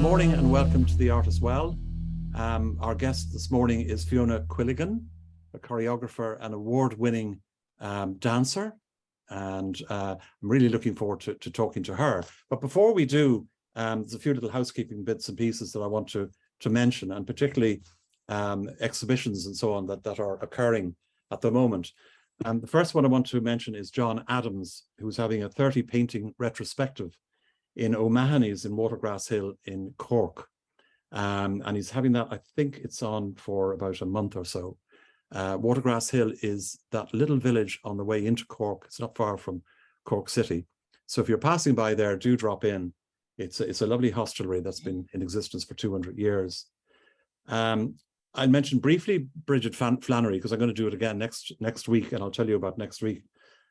morning and welcome to The Art as Well. Our guest this morning is Fiona Quilligan, a choreographer and award-winning dancer. And I'm really looking forward to talking to her. But before we do, there's a few little housekeeping bits and pieces that I want to mention, and particularly exhibitions and so on that are occurring at the moment. The first one I want to mention is John Adams, who's having a 30 painting retrospective in O'Mahony's in Watergrass Hill in Cork. And he's having that, I think it's on for about a month or so. Watergrass Hill is that little village on the way into Cork. It's not far from Cork City. So if you're passing by there, do drop in. It's a lovely hostelry that's been in existence for 200 years. I'll mention briefly Bridget Flannery, because I'm going to do it again next week, and I'll tell you about next week.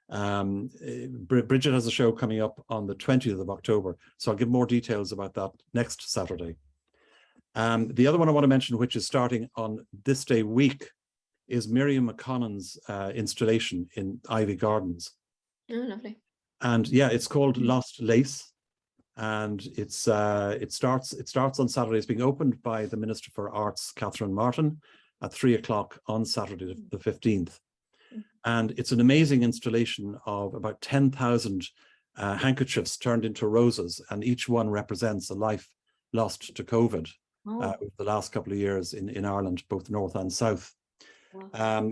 Bridget has a show coming up on the 20th of October, so I'll give more details about that next Saturday. The other one I want to mention, which is starting on this day week, is Miriam McConnell's installation in Ivy Gardens. Oh, lovely. And yeah, it's called Lost Lace, and it starts on Saturday. It's being opened by the Minister for Arts, Catherine Martin, at 3 o'clock on Saturday the 15th. And it's an amazing installation of about 10,000 handkerchiefs turned into roses, and each one represents a life lost to COVID over the last couple of years in Ireland, both north and south. Wow.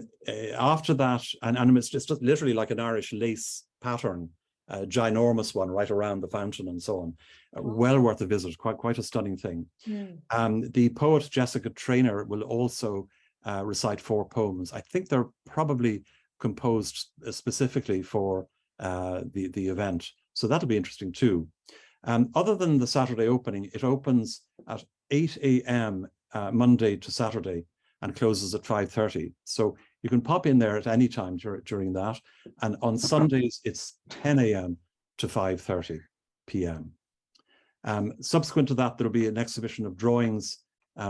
After that, and it's just literally like an Irish lace pattern, a ginormous one right around the fountain and so on. Well worth a visit, quite a stunning thing. The poet Jessica Traynor will also recite 4 poems. I think they're probably composed specifically for the event. So that'll be interesting too. Other than the Saturday opening, it opens at 8 a.m. Monday to Saturday and closes at 5:30. So you can pop in there at any time during that. And on Sundays, it's 10 a.m. to 5:30 p.m. Subsequent to that, there'll be an exhibition of drawings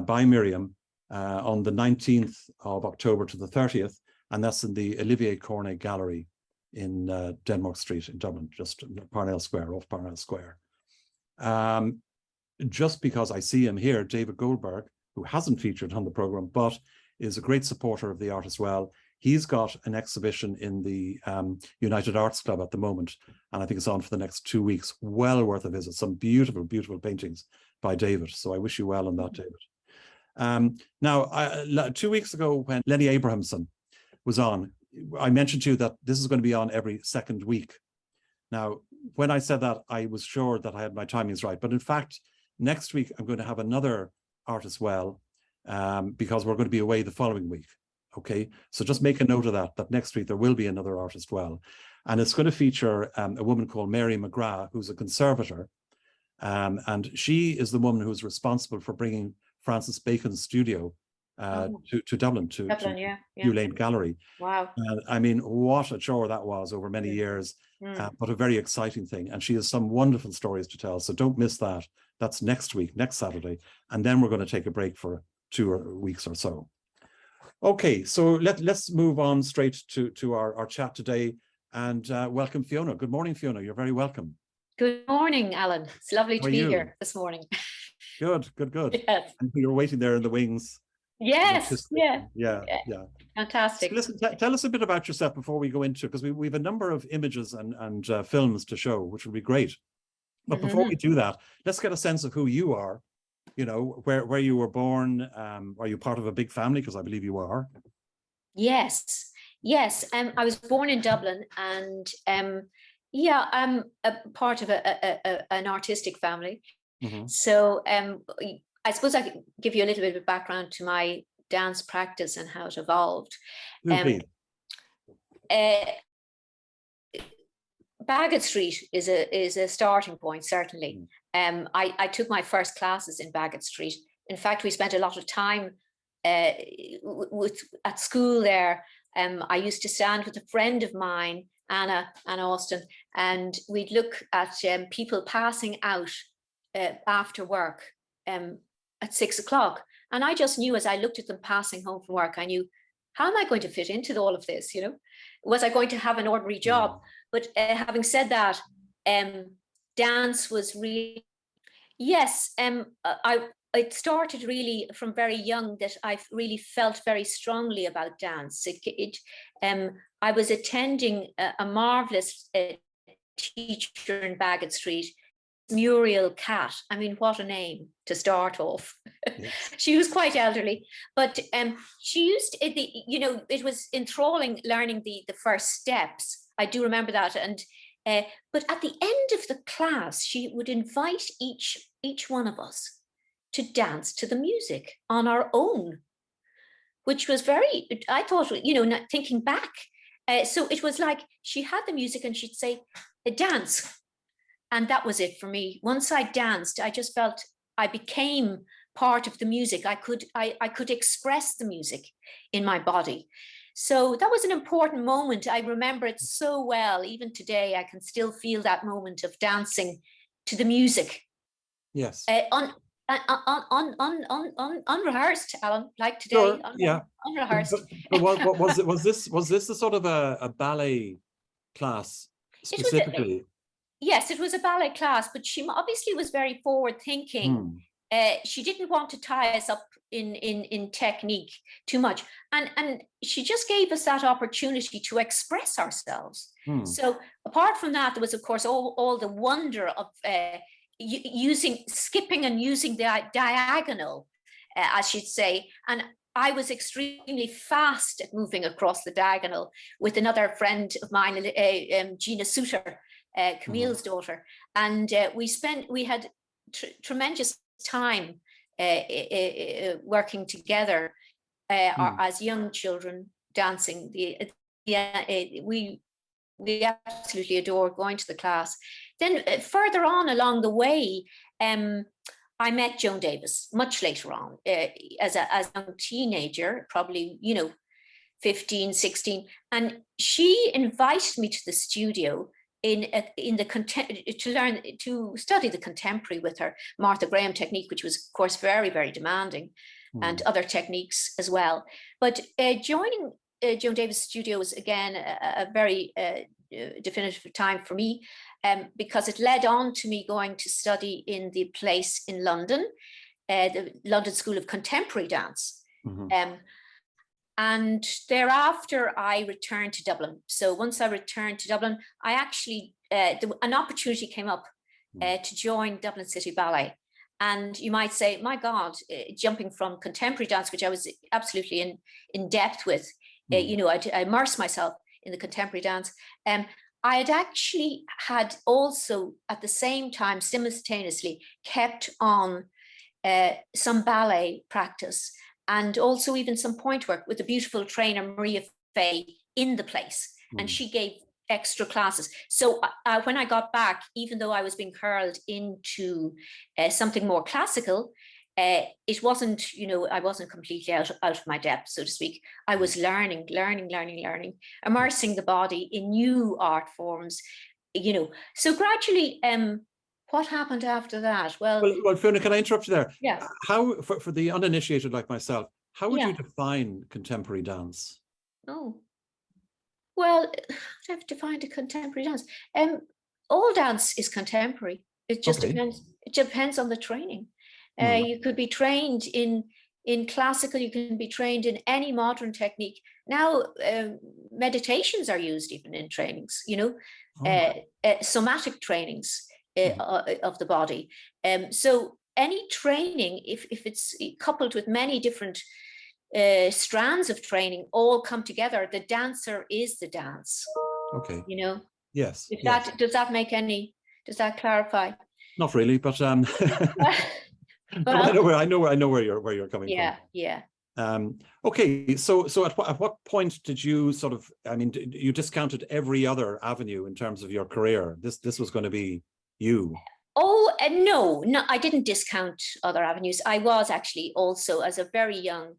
by Miriam on the 19th of October to the 30th, and that's in the Olivier Cornet Gallery in Denmark Street in Dublin, just Parnell Square, off Parnell Square. Just because I see him here, David Goldberg, who hasn't featured on the programme, but is a great supporter of the art as well. He's got an exhibition in the United Arts Club at the moment, and I think it's on for the next 2 weeks. Well worth a visit. Some beautiful, beautiful paintings by David. So I wish you well on that, David. Now, 2 weeks ago when Lenny Abrahamson was on, I mentioned to you that this is going to be on every second week. Now, when I said that, I was sure that I had my timings right. But in fact, next week, I'm going to have another art as well, because we're going to be away the following week. Okay, so just make a note of that next week there will be another art as well. And it's going to feature a woman called Mary Mcgrath, who's a conservator. And she is the woman who's responsible for bringing Francis Bacon's studio to Dublin, to New Lane Gallery. Wow. I mean, what a chore that was over many years, but a very exciting thing. And she has some wonderful stories to tell, so don't miss that. That's next week, next Saturday. And then we're going to take a break for 2 weeks or so. Okay, so let's move on straight to our chat today, and welcome Fiona. Good morning, Fiona. You're very welcome. Good morning, Alan. It's lovely to be here this morning. Good. Yes. And you're waiting there in the wings. Yes, yeah. Fantastic. So listen, tell us a bit about yourself before we go into, because we have a number of images and films to show, which will be great. But before we do that, let's get a sense of who you are. You know, where you were born. Are you part of a big family? Because I believe you are. Yes. I was born in Dublin, and I'm a part of an artistic family. So I suppose I could give you a little bit of background to my dance practice and how it evolved. Baggot Street is a starting point, certainly. I took my first classes in Baggot Street. In fact, we spent a lot of time at school there. I used to stand with a friend of mine, Anna Austin, and we'd look at people passing out after work at 6 o'clock. And I just knew, as I looked at them passing home from work, I knew, how am I going to fit into all of this? You know, was I going to have an ordinary job? But having said that, dance was really Yes, it started really from very young that I really felt very strongly about dance. I was attending a marvelous teacher in Bagot Street, Muriel Cat. I mean, what a name to start off. Yes. She was quite elderly, but she used it was enthralling learning the first steps. I do remember that, and but at the end of the class, she would invite each one of us to dance to the music on our own, which was very, I thought, not thinking back. So it was like she had the music and she'd say, dance. And that was it for me. Once I danced, I just felt I became part of the music. I could express the music in my body. So that was an important moment. I remember it so well. Even today, I can still feel that moment of dancing to the music. Yes. Unrehearsed, Alan, like today. Sure, yeah. Unrehearsed. But was this a sort of a ballet class specifically? Yes, it was a ballet class, but she obviously was very forward thinking. She didn't want to tie us up in technique too much, and she just gave us that opportunity to express ourselves. So apart from that, there was of course all the wonder of skipping and using the diagonal, as she'd say, and I was extremely fast at moving across the diagonal with another friend of mine, Gina Suter, Camille's daughter, and we had tremendous time working together as young children dancing. We absolutely adore going to the class. Then further on along the way, I met Joan Davis much later on as a teenager, probably 15, 16, and she invited me to the studio to study the contemporary with her Martha Graham technique, which was of course very, very demanding, and other techniques as well. But joining Joan Davis studio was again a very definitive time for me, because it led on to me going to study in the place in London, the London School of Contemporary Dance. And thereafter, I returned to Dublin. So once I returned to Dublin, I actually, an opportunity came up to join Dublin City Ballet. And you might say, my God, jumping from contemporary dance, which I was absolutely in depth with, I immersed myself in the contemporary dance. I had actually had also at the same time, simultaneously, kept on some ballet practice, and also even some point work with the beautiful trainer Maria Fay in the place. And she gave extra classes. So when I got back, even though I was being curled into something more classical, it wasn't, I wasn't completely out of my depth, so to speak. I was learning, immersing the body in new art forms, So gradually, what happened after that? Well, Fiona, can I interrupt you there? Yeah. How, for the uninitiated like myself, how would you define contemporary dance? Oh, well, I've defined a contemporary dance. All dance is contemporary. It just depends. It depends on the training. You could be trained in classical. You can be trained in any modern technique. Now, meditations are used even in trainings. Somatic trainings of the body. So any training, if it's coupled with many different strands of training, all come together, the dancer is the dance. Okay. Yes. Does that clarify? Not really, but I know where you're coming from. Yeah. Okay, so at what point did you sort of, you discounted every other avenue in terms of your career? This was going to be you. Oh, no, I didn't discount other avenues. I was actually also, as a very young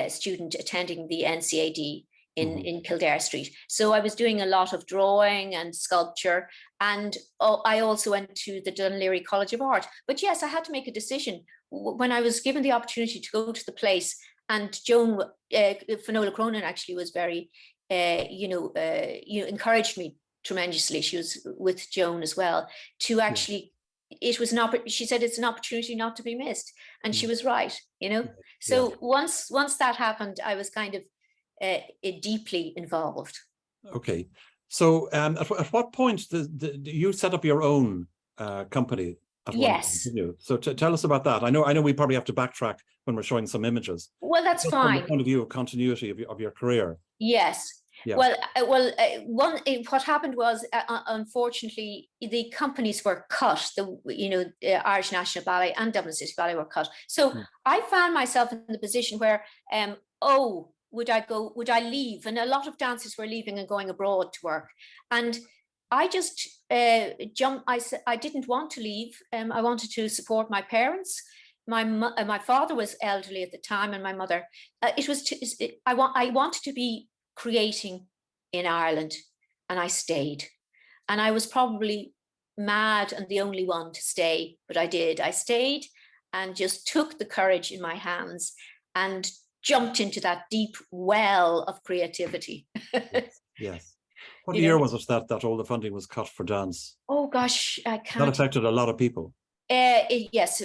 student, attending the NCAD in Kildare Street. So I was doing a lot of drawing and sculpture, and I also went to the Dunleary College of Art. But yes, I had to make a decision when I was given the opportunity to go to the place. And Joan, Finola Cronin actually was very, encouraged me tremendously. She was with Joan as well to actually it was she said it's an opportunity not to be missed, and she was right, you know. So once that happened, I was kind of deeply involved. Okay, so at what point did you set up your own company? Yes. So tell us about that. I know we probably have to backtrack when we're showing some images. Well, that's just fine. From the point of view of continuity of your career. Yes. Yeah. What happened was, unfortunately, the companies were cut. The Irish National Ballet and Dublin City Ballet were cut. So I found myself in the position where, would I leave? And a lot of dancers were leaving and going abroad to work. And I just jumped. I didn't want to leave. I wanted to support my parents. My father was elderly at the time, and my mother. I wanted to be creating in Ireland, and I stayed. And I was probably mad and the only one to stay, but I did. I stayed and just took the courage in my hands and jumped into that deep well of creativity. Yes. What year was it that all the funding was cut for dance? Oh gosh, I can't. That affected a lot of people. Yes.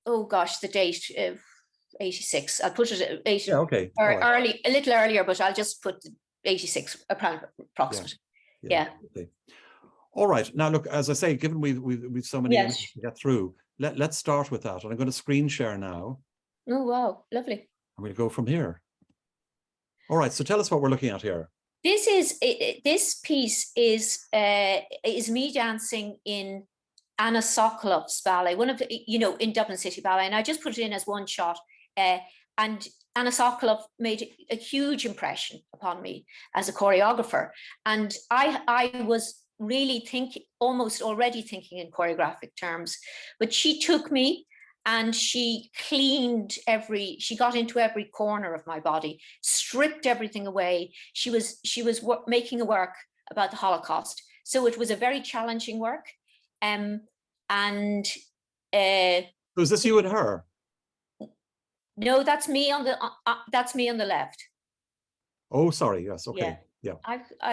Oh gosh, the date of 86. I'll put it at 80. Yeah, okay. Or early, a little earlier, but I'll just put 86 approximate. Yeah. Okay. All right. Now, look, as I say, given we've so many images to get through, let's start with that. And I'm going to screen share now. Oh wow, lovely. I'm going to go from here. All right. So tell us what we're looking at here. This piece is me dancing in Anna Sokolov's ballet, one of the, in Dublin City Ballet, and I just put it in as one shot. And Anna Sokolov made a huge impression upon me as a choreographer, and I was really almost already thinking in choreographic terms. But she took me and she she got into every corner of my body, stripped everything away. She was making a work about the Holocaust. So it was a very challenging work. Was this you and her? No, that's me on the left. Oh, sorry. Yes. Okay. Yeah.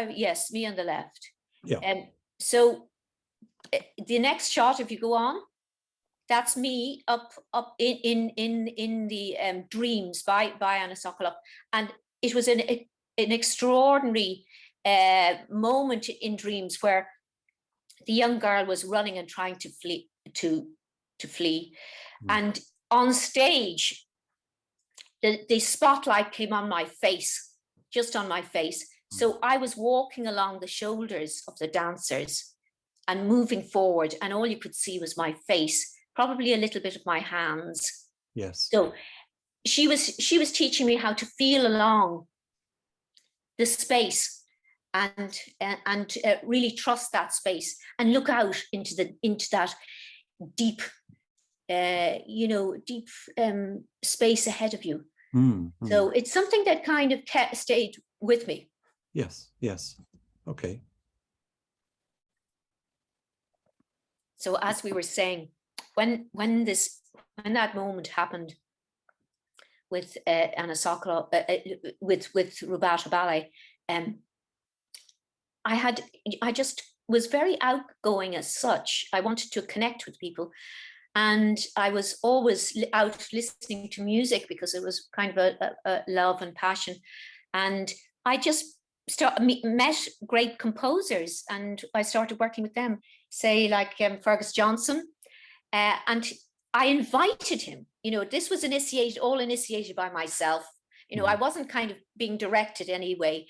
Yes, me on the left. Yeah. So the next shot, if you go on, that's me up in the Dreams by Anna Sokolov, and it was an extraordinary moment in Dreams where the young girl was running and trying to flee, and on stage, the spotlight came on my face, just on my face. So I was walking along the shoulders of the dancers and moving forward, and all you could see was my face, probably a little bit of my hands. Yes. So she was teaching me how to feel along the space and really trust that space and look out into that deep, deep space ahead of you. So it's something that kind of stayed with me. Yes. Yes. Okay. So as we were saying, when that moment happened with Anna Sokolov, with Rubato Ballet, I just was very outgoing as such. I wanted to connect with people, and I was always out listening to music because it was kind of a love and passion. And I just met great composers, and I started working with them, say like Fergus Johnson, and I invited him. This was all initiated by myself. I wasn't kind of being directed anyway.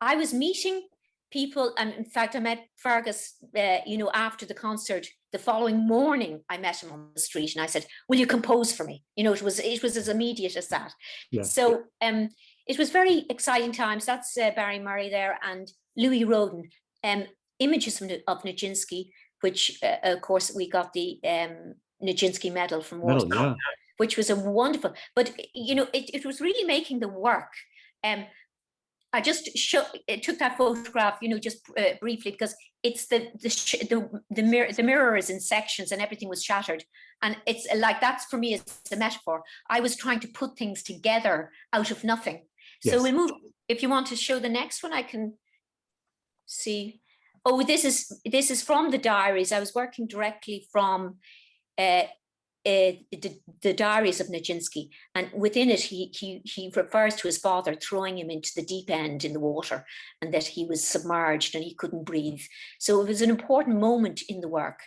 I was meeting people, and in fact, I met Fergus, after the concert. The following morning, I met him on the street, and I said, "Will you compose for me?" It was as immediate as that. Yeah. So it was very exciting times. That's Barry Murray there and Louis Roden. Images of Nijinsky, which of course we got the Nijinsky medal from Warsaw, which was a wonderful. But it was really making the work. I just took that photograph, just briefly, because it's the mirror is in sections and everything was shattered, and it's like that's for me it's a metaphor. I was trying to put things together out of nothing. Yes. So we'll move. If you want to show the next one, I can see. Oh, this is from the diaries. I was working directly from the diaries of Nijinsky, and within it he refers to his father throwing him into the deep end in the water, and that he was submerged and he couldn't breathe. So it was an important moment in the work.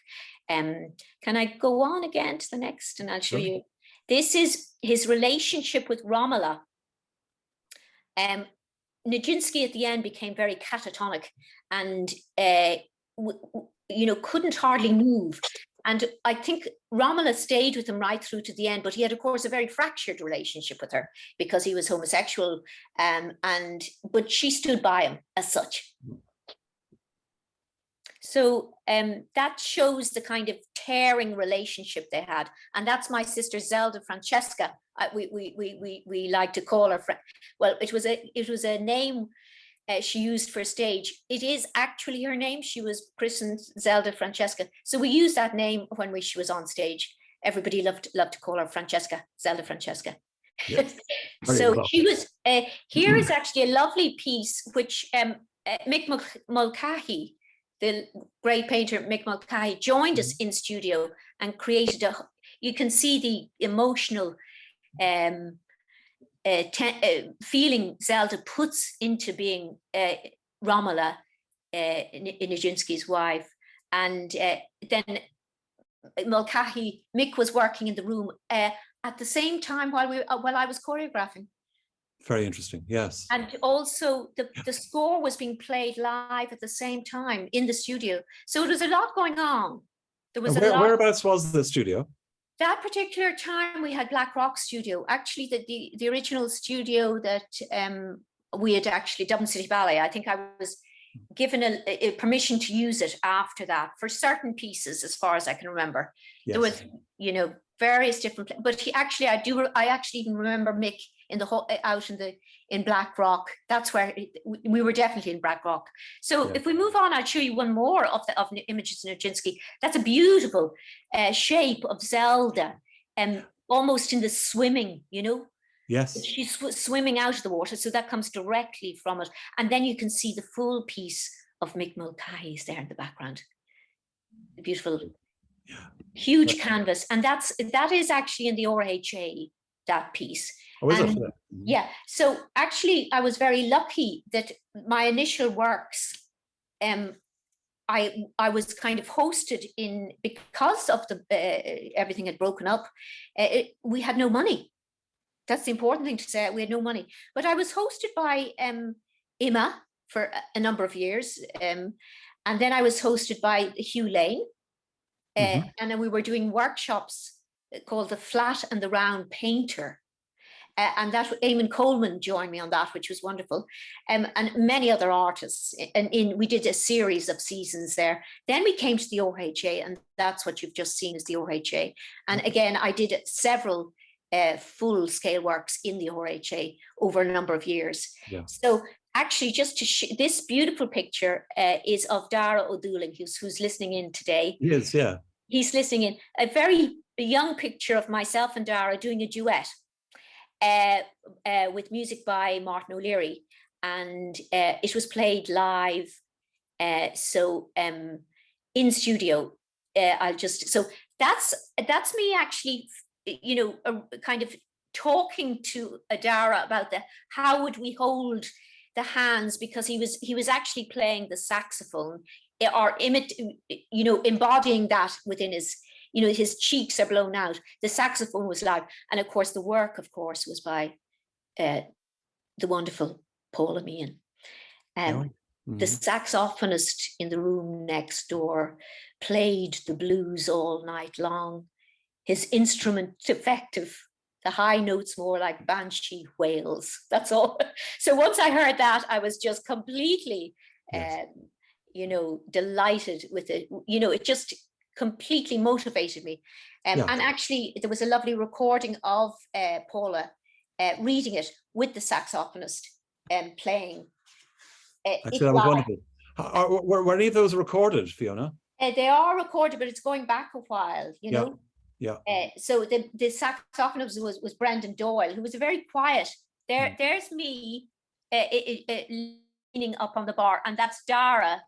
Can I go on again to the next, and I'll show you. This is his relationship with Ramallah. Nijinsky at the end became very catatonic and couldn't hardly move. And I think Ramallah stayed with him right through to the end, but he had, of course, a very fractured relationship with her because he was homosexual, but she stood by him as such. So that shows the kind of tearing relationship they had. And that's my sister Zelda Francesca. We like to call her. Well, it was a name she used for stage. It is actually her name. She was christened Zelda Francesca. So we used that name when she was on stage. Everybody loved to call her Francesca, Zelda Francesca. Yes. So she was, here is actually a lovely piece which Mulcahy, the great painter Mick Mulcahy, joined us in studio and created you can see the emotional feeling Zelda puts into being Ramallah, Nijinsky's wife. And then Mick was working in the room at the same time while I was choreographing. Very interesting, yes. And also the score was being played live at the same time in the studio. So there was a lot going on. There was whereabouts was the studio? That particular time we had Black Rock Studio. Actually, the original studio that we had actually, Dublin City Ballet, I think I was given a permission to use it after that for certain pieces, as far as I can remember. Yes. There was, various different, but I actually even remember Mick in the whole out in Black Rock. That's where we were definitely in Black Rock. So if we move on, I'll show you one more of images of Nijinsky. That's a beautiful shape of Zelda, almost in the swimming, Yes. She's swimming out of the water, so that comes directly from it. And then you can see the full piece of Mick Mulcahy is there in the background. The beautiful, huge canvas, and that is actually in the RHA, that piece. Oh, is it? Yeah. So actually, I was very lucky that my initial works, I was kind of hosted in, because of everything had broken up. We had no money. That's the important thing to say. We had no money, but I was hosted by Emma for a number of years, and then I was hosted by Hugh Lane, and then we were doing workshops called the Flat and the Round Painter. And that Eamon Coleman joined me on that, which was wonderful, and many other artists. And we did a series of seasons there. Then we came to the OHA, and that's what you've just seen is the OHA. And again, I did several full-scale works in the OHA over a number of years. Yeah. So actually, just to this beautiful picture is of Daire O'Dunlaing, who's listening in today. He is, yeah. He's listening in. A very young picture of myself and Daire doing a duet. With music by Martin O'Leary, and it was played live. So in studio, so that's me actually, kind of talking to Daire about how would we hold the hands, because he was actually playing the saxophone, or embodying that within his. His cheeks are blown out. The saxophone was live. And of course, the work, was by the wonderful Paula Meehan. The saxophonist in the room next door played the blues all night long. His instrument effective, the high notes more like banshee wails. That's all. So once I heard that, I was just completely, delighted with it. It just completely motivated me. And actually, there was a lovely recording of Paula reading it with the saxophonist playing. Actually, that was wonderful. Were any of those recorded, Fiona? They are recorded, but it's going back a while, Yeah. So the saxophonist was Brendan Doyle, who was a very quiet. There's me leaning up on the bar, and that's Daire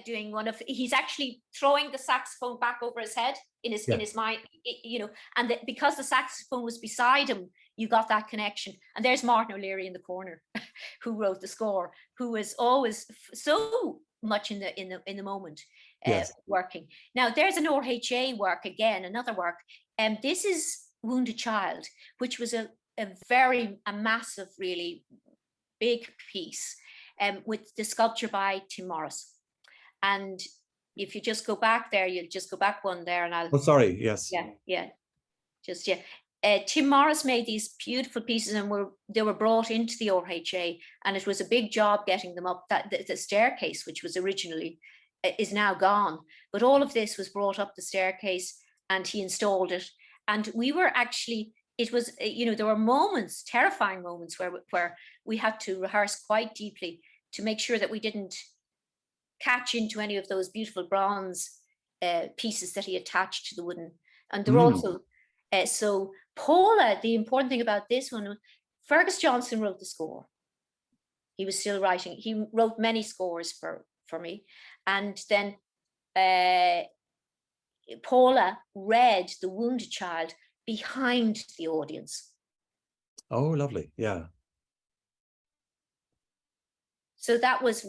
doing he's actually throwing the saxophone back over his head in his mind, and because the saxophone was beside him, you got that connection. And there's Martin O'Leary in the corner, who wrote the score, who was always so much in the moment, working. Now there's an RHA work again, another work, and this is Wounded Child, which was a massive, really big piece, with the sculpture by Tim Morris. And if you just go back there, you'll just go back one there, and I'll. Oh, sorry. Yes. Tim Morris made these beautiful pieces, and they were brought into the RHA, and it was a big job getting them up. That the staircase, which was originally, is now gone, but all of this was brought up the staircase, and he installed it. And we were actually, it was, there were moments, terrifying moments, where we had to rehearse quite deeply to make sure that we didn't catch into any of those beautiful bronze pieces that he attached to the wooden. And there were also, so Paula, the important thing about this one, Fergus Johnson wrote the score. He was still writing. He wrote many scores for me. And then Paula read The Wounded Child behind the audience. Oh, lovely. Yeah. So that was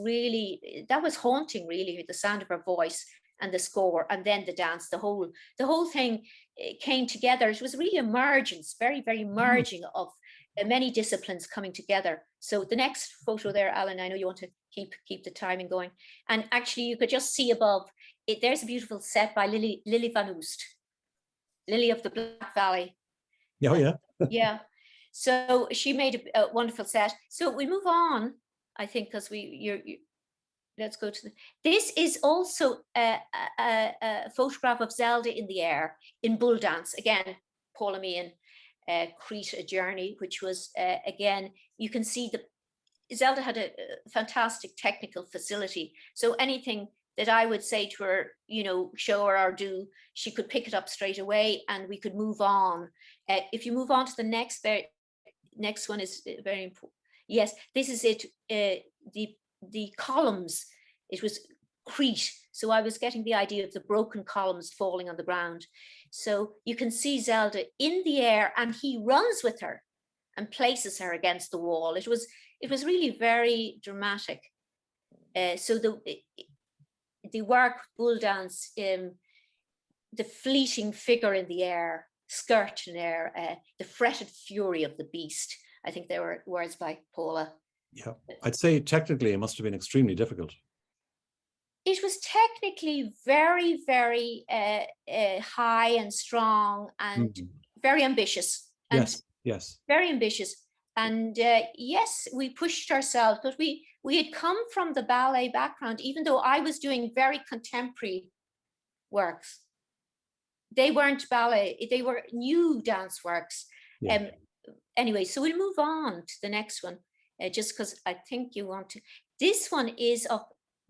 haunting, really, the sound of her voice and the score, and then the dance, the whole thing came together. It was really a mergence, very, very merging of many disciplines coming together. So the next photo there, Alan, I know you want to keep the timing going. And actually you could just see above it, there's a beautiful set by Lily Van Oost, Lily of the Black Valley. Oh, yeah. Yeah. So she made a wonderful set. So we move on, I think, because let's go to this is also a photograph of Zelda in the air in bull dance. Again, Paula Meehan, Crete, A Journey, which was, again, you can see Zelda had a fantastic technical facility. So anything that I would say to her, show her or do, she could pick it up straight away, and we could move on. If you move on to the next one is very important. Yes, this is it. The columns, it was Crete. So I was getting the idea of the broken columns falling on the ground. So you can see Zelda in the air, and he runs with her and places her against the wall. It was really very dramatic. So the work, bull dance, the fleeting figure in the air, skirt in air, the fretted fury of the beast. I think there were words by Paula. Yeah, I'd say technically it must have been extremely difficult. It was technically very, very high and strong and very ambitious. And yes. Very ambitious. And yes, we pushed ourselves, but we had come from the ballet background, even though I was doing very contemporary works. They weren't ballet, they were new dance works. Yeah. Anyway, so we'll move on to the next one, just because I think you want to. This one is of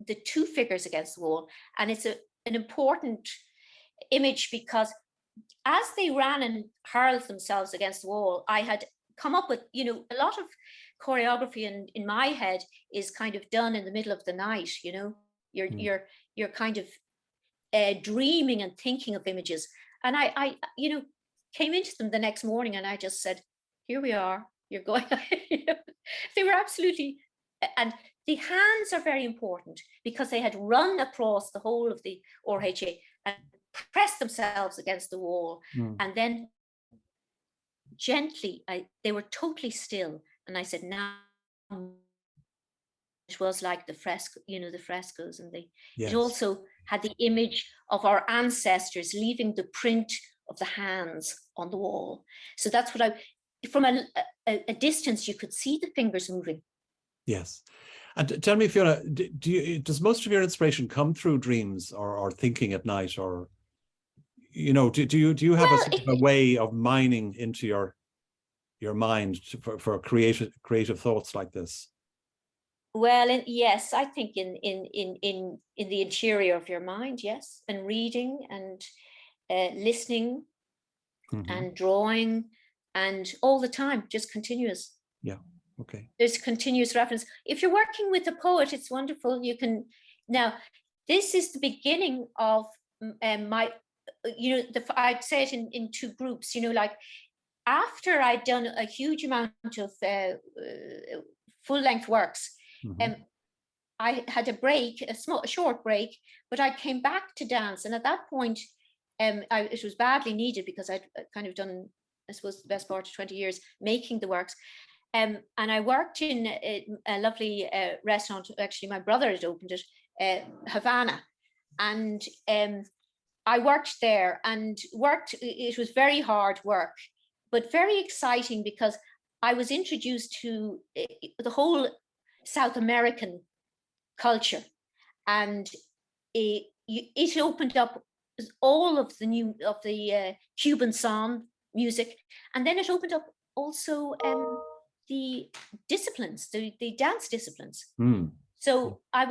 the two figures against the wall, and it's an important image because as they ran and hurled themselves against the wall, I had come up with, a lot of choreography in my head is kind of done in the middle of the night. You're kind of dreaming and thinking of images, and I came into them the next morning, and I just said, here we are, you're going. They were absolutely, and the hands are very important because they had run across the whole of the RHA and pressed themselves against the wall, and then gently, they were totally still, and I said, now it was like the fresco, the frescoes, and it also had the image of our ancestors leaving the print of the hands on the wall. So that's what from a distance, you could see the fingers moving. Yes. And tell me, Fiona, does most of your inspiration come through dreams or thinking at night, or do you have a way of mining into your mind for creative thoughts like this? Well, yes, I think in the interior of your mind, yes, and reading and listening and drawing, and all the time, just continuous. Yeah. Okay. There's continuous reference. If you're working with a poet, it's wonderful. You can Now, this is the beginning of my, I'd say it in two groups, like after I'd done a huge amount of full-length works, I had a break, a short break, but I came back to dance. And at that point, it was badly needed because I'd kind of done, I suppose, the best part of 20 years making the works. And I worked in a lovely restaurant. Actually, my brother had opened it, Havana. And I worked there and it was very hard work, but very exciting because I was introduced to the whole South American culture, and it opened up all of the Cuban son music, and then it opened up also the disciplines, the dance disciplines. So I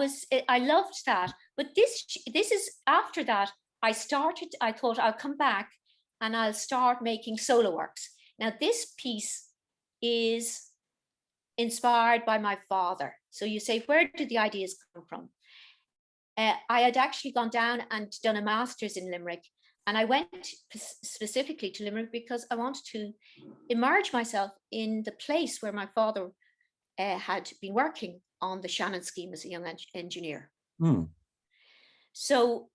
loved that. But this is after that I thought I'll come back and I'll start making solo works. Now this piece is inspired by my father. So you say, where did the ideas come from? I had actually gone down and done a master's in Limerick, and I went specifically to Limerick because I wanted to immerse myself in the place where my father had been working on the Shannon scheme as a young engineer. So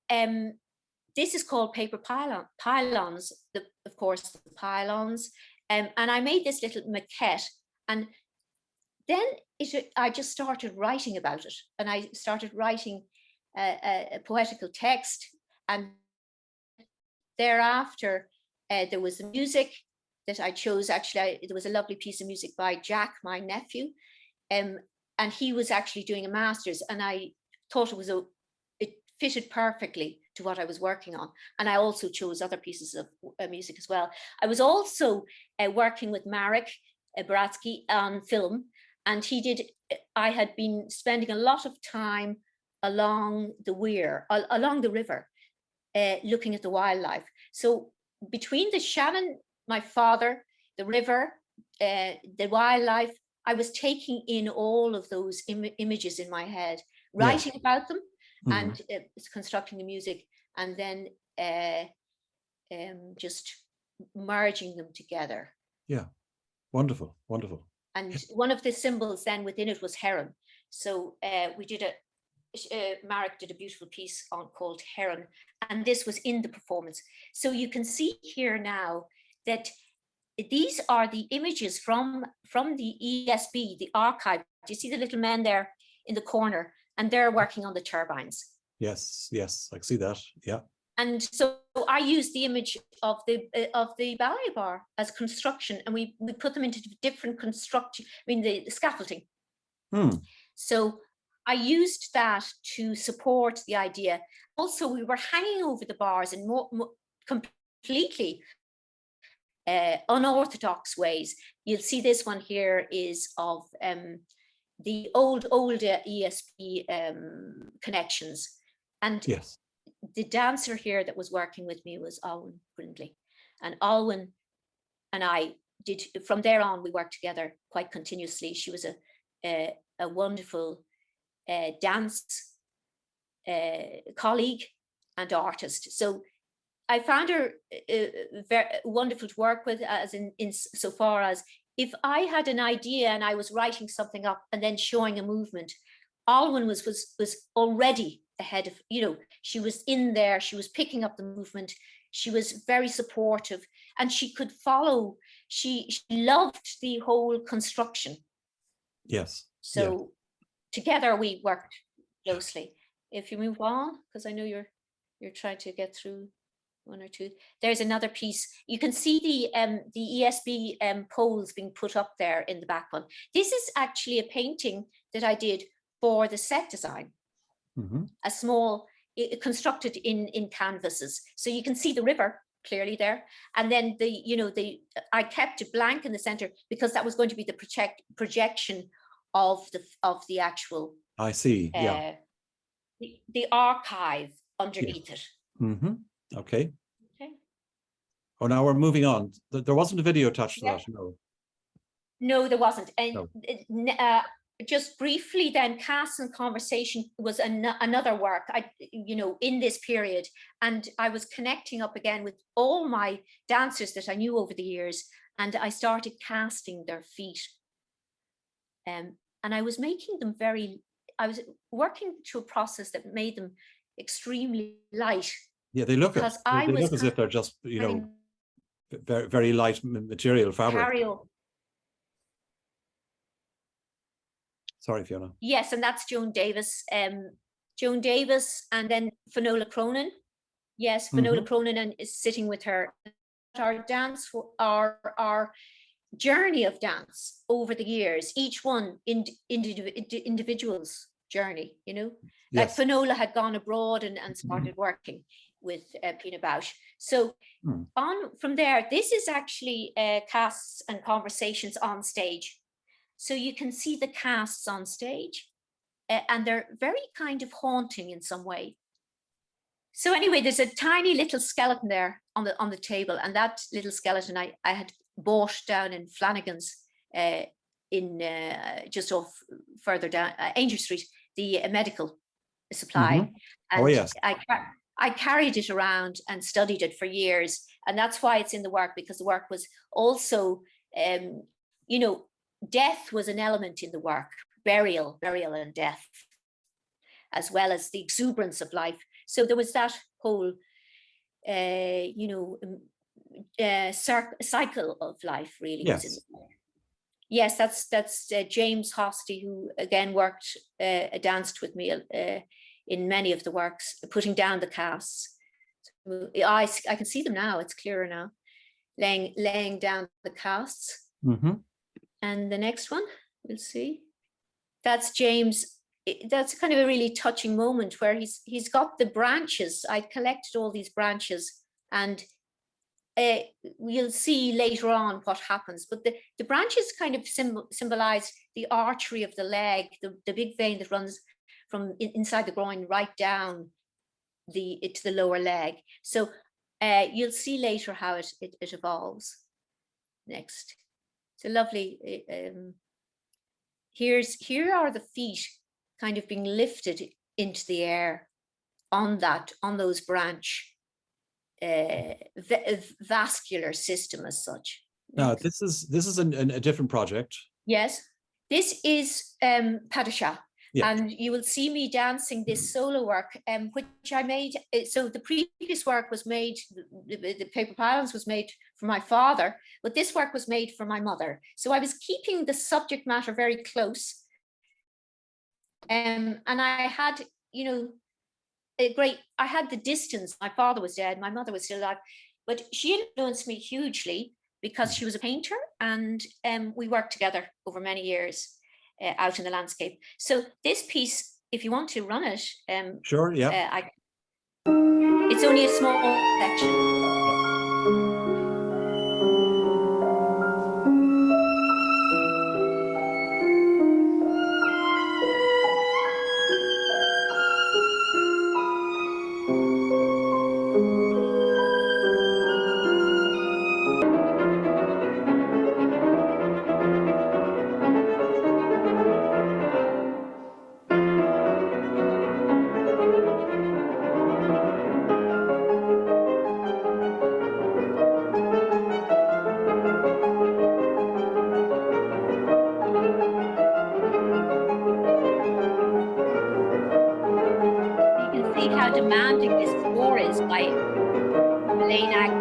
this is called paper pylons, of course, the pylons. And I made this little maquette, and then I just started writing about it. And I started writing a poetical text. And thereafter, there was the music that I chose. Actually, there was a lovely piece of music by Jack, my nephew. And he was actually doing a master's. And I thought it fitted perfectly to what I was working on. And I also chose other pieces of music as well. I was also working with Marek Bratsky on film, and I had been spending a lot of time along the weir, along the river, looking at the wildlife. So between the Shannon, my father, the river, the wildlife, I was taking in all of those images in my head, writing about them, and constructing the music, and then just merging them together. Yeah, wonderful, wonderful. And one of the symbols then within it was heron. So we did Marek did a beautiful piece called Heron, and this was in the performance. So you can see here now that these are the images from the ESB, the archive. Do you see the little men there in the corner? And they're working on the turbines. Yes, I see that. Yeah. And so I used the image of the ballet bar as construction, and we put them into different construction. I mean, the scaffolding. So I used that to support the idea. Also, we were hanging over the bars in completely unorthodox ways. You'll see this one here is of the older ESP connections. And yes, the dancer here that was working with me was Alwyn Brindley. And Alwyn and I did, from there on, we worked together quite continuously. She was a wonderful dance colleague and artist. So I found her very wonderful to work with, as in so far as if I had an idea and I was writing something up and then showing a movement, Alwyn was already ahead of, she was in there, she was picking up the movement, she was very supportive, and she could follow, she loved the whole construction. Yes. So together we worked closely. If you move on, because I know you're trying to get through one or two. There's another piece. You can see the ESB poles being put up there in the back one. This is actually a painting that I did for the set design. A small, constructed in canvases. So you can see the river clearly there. And then I kept it blank in the center because that was going to be the projection of the actual. I see. The archive underneath it. Okay. Oh, now we're moving on. There wasn't a video attached to that, no. No, there wasn't. And no. just briefly then, Casts and Conversation was another work in this period, and I was connecting up again with all my dancers that I knew over the years, and I started casting their feet, and I was making them I was working through a process that made them extremely light. Yeah, they look because they look as if they're just very, very light material fabric. Sorry, Fiona. Yes, and that's Joan Davis. Joan Davis, and then Finola Cronin. Yes, Finola Cronin is sitting with her. Our dance, our journey of dance over the years, each one individual's journey, Yes. Like Finola had gone abroad and started working with Pina Bausch. So on from there, this is actually Casts and Conversations on stage. So you can see the casts on stage, and they're very kind of haunting in some way. So anyway, there's a tiny little skeleton there on the table, and that little skeleton I had bought down in Flanagan's in just off further down Angel Street, the medical supply. And oh yes, I carried it around and studied it for years, and that's why it's in the work, because the work was also, death was an element in the work, burial and death, as well as the exuberance of life. So there was that whole, cycle of life, really. Yes. Yes, that's James Hosty, who again danced with me in many of the works, putting down the casts. So I can see them now. It's clearer now. Laying down the casts. And the next one, we'll see. That's James. That's kind of a really touching moment where he's got the branches. I collected all these branches, and we'll see later on what happens. But the branches kind of symbolize the artery of the leg, the big vein that runs from inside the groin right down to the lower leg. So you'll see later how it evolves. Next. So lovely. Here are the feet kind of being lifted into the air on those branch vascular system as such. Now this is a different project. Yes, this is Padishah. Yeah. And you will see me dancing this solo work, which I made. So the previous work was made, the Paper Pylons was made for my father, but this work was made for my mother. So I was keeping the subject matter very close. And I had, I had the distance. My father was dead, my mother was still alive, but she influenced me hugely because she was a painter, and we worked together over many years. Out in the landscape. So this piece, if you want to run it, sure, yeah. It's only a small section. Demanding this score is by Rionach.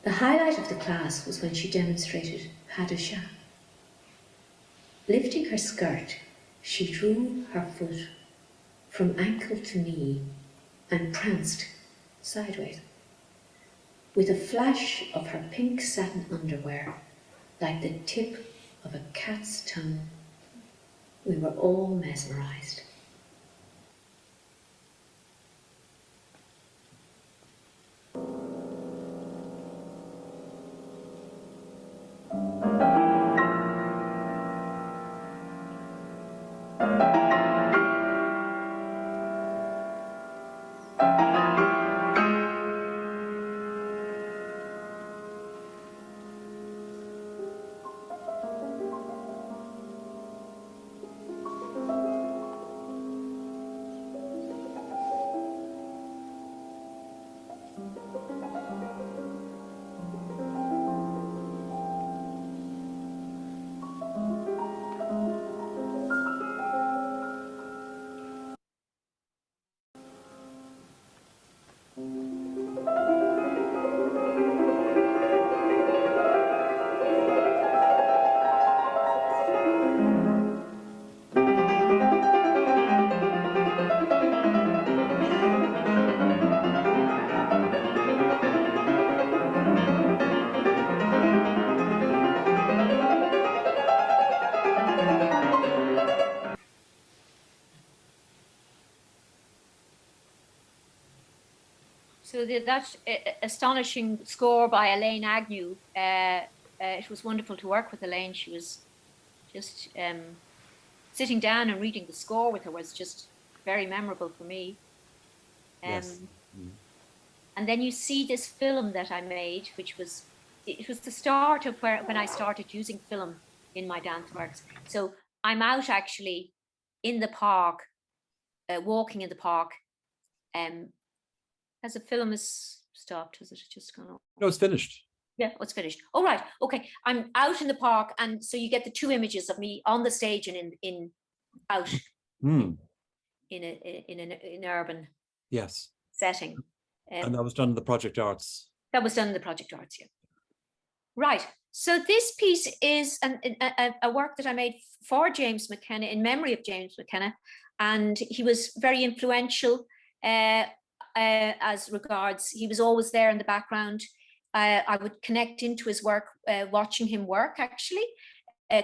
The highlight of the class was when she demonstrated Padishah. Lifting her skirt, she drew her foot from ankle to knee and pranced sideways, with a flash of her pink satin underwear, like the tip of a cat's tongue. We were all mesmerized. So that astonishing score by Elaine Agnew, it was wonderful to work with Elaine. She was just sitting down and reading the score with her was just very memorable for me. Yes. And then you see this film that I made, which was, it was the start of when I started using film in my dance works. So I'm out actually in the park, walking in the park, as the film is stopped. Has it just gone off? No, it's finished. Yeah, it's finished. Oh, right. Okay. I'm out in the park. And so you get the two images of me on the stage and in out in an urban setting. And that was done in the Project Arts. That was done in the Project Arts, yeah. Right. So this piece is a work that I made for James McKenna, in memory of James McKenna. And he was very influential as regards, he was always there in the background. I would connect into his work, watching him work, actually,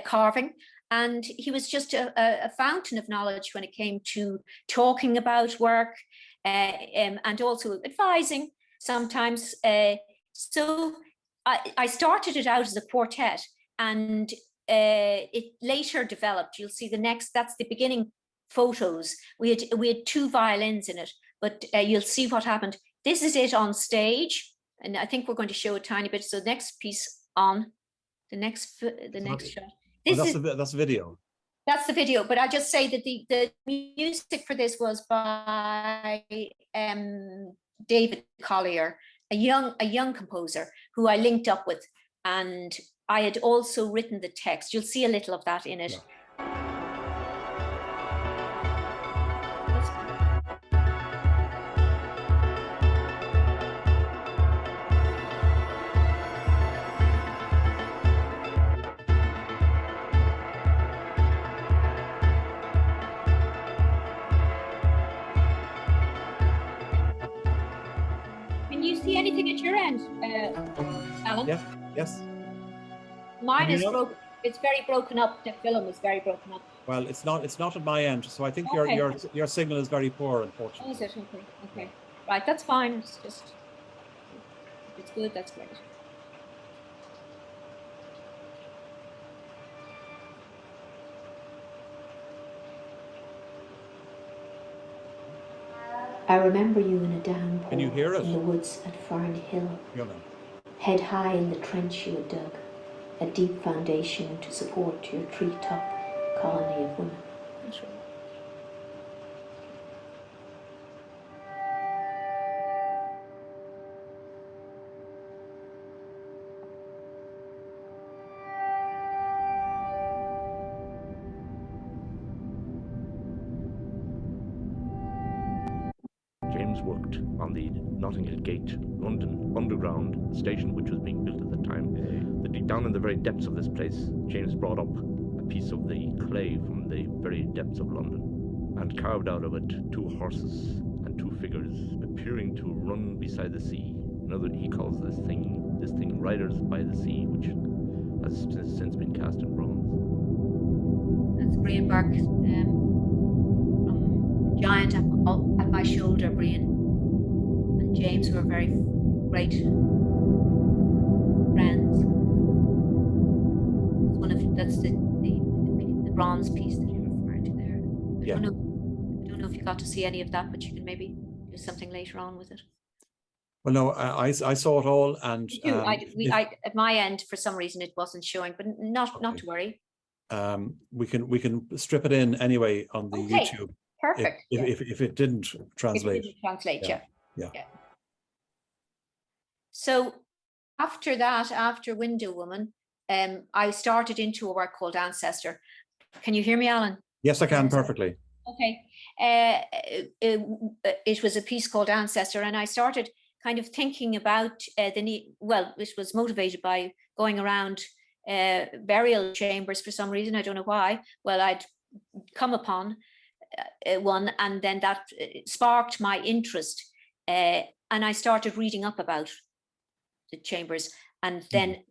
carving. And he was just a fountain of knowledge when it came to talking about work and also advising sometimes. So I started it out as a quartet, and it later developed. You'll see the next, that's the beginning photos. We had two violins in it, but you'll see what happened. This is it on stage. And I think we're going to show a tiny bit. So next piece on the next shot. That's a video. That's the video. But I just say that the music for this was by David Collier, a young composer who I linked up with, and I had also written the text. You'll see a little of that in it. Yeah. See anything at your end, Alan? Yeah. Yes. Mine is broken. It's very broken up. The film is very broken up. Well, it's not at my end, so I think your signal is very poor, unfortunately. Oh, is it? Okay. Okay. Right. That's fine. It's just, if it's good, that's great. I remember you in a downpour. Can you hear it? In the woods at Farnhill. Fiona. Head high in the trench you had dug, a deep foundation to support your treetop colony of women. That's right. James worked on the Notting Hill Gate, London Underground station, which was being built at the time. Down in the very depths of this place, James brought up a piece of the clay from the very depths of London and carved out of it two horses and two figures appearing to run beside the sea. He calls this thing Riders by the Sea, which has since been cast in bronze. That's Brian Burke, from Giant at my shoulder. Brian and James were very great friends. That's the bronze piece that you're referring to there. I don't know if you got to see any of that, but you can maybe do something later on with it. Well, no, I saw it all, and at my end, for some reason, it wasn't showing, but not to worry. We can strip it in anyway on the YouTube. Perfect. If it didn't translate. If it didn't translate, yeah. So after that, after Window Woman, I started into a work called Ancestor. Can you hear me, Alan? Yes, I can perfectly. Okay. It was a piece called Ancestor, and I started kind of thinking about well, it was motivated by going around burial chambers for some reason. I don't know why. Well, I'd come upon one, and then that sparked my interest, and I started reading up about the chambers, and then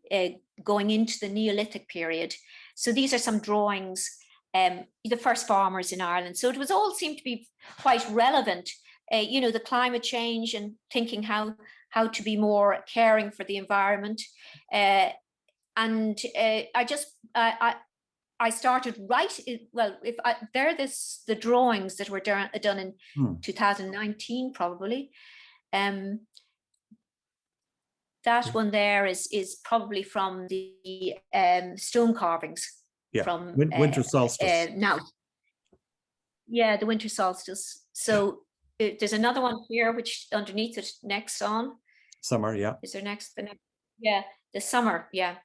going into the Neolithic period. So these are some drawings, the first farmers in Ireland. So it was all seemed to be quite relevant, you know, the climate change and thinking how to be more caring for the environment. I started writing. Well, the drawings that were done in 2019 probably. That one there is probably from the stone carvings. Yeah, from winter solstice. Now. Yeah, the winter solstice. So there's another one here, which underneath it, next on. Summer, yeah. Is there the next? Yeah, the summer, yeah.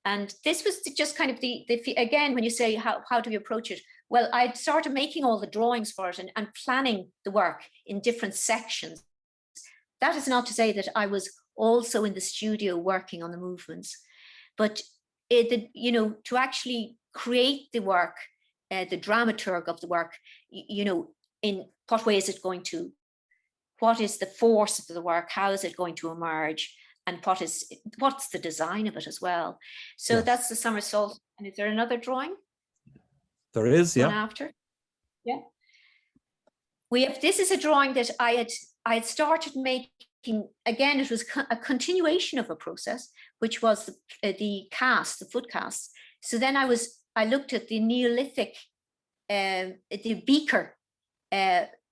And this was just kind of the again, when you say how do you approach it? Well, I'd started making all the drawings for it and planning the work in different sections. That is not to say that I was also in the studio working on the movements, but you know, to actually create the work, the dramaturg of the work, you know, in what way is it going to, what is the force of the work, how is it going to emerge, and what's the design of it as well. So yes. That's the summer solstice. And is there another drawing? There is, yeah. After, yeah. This is a drawing that I had started making. Again, it was a continuation of a process, which was the foot casts. So then I looked at the Neolithic, the beaker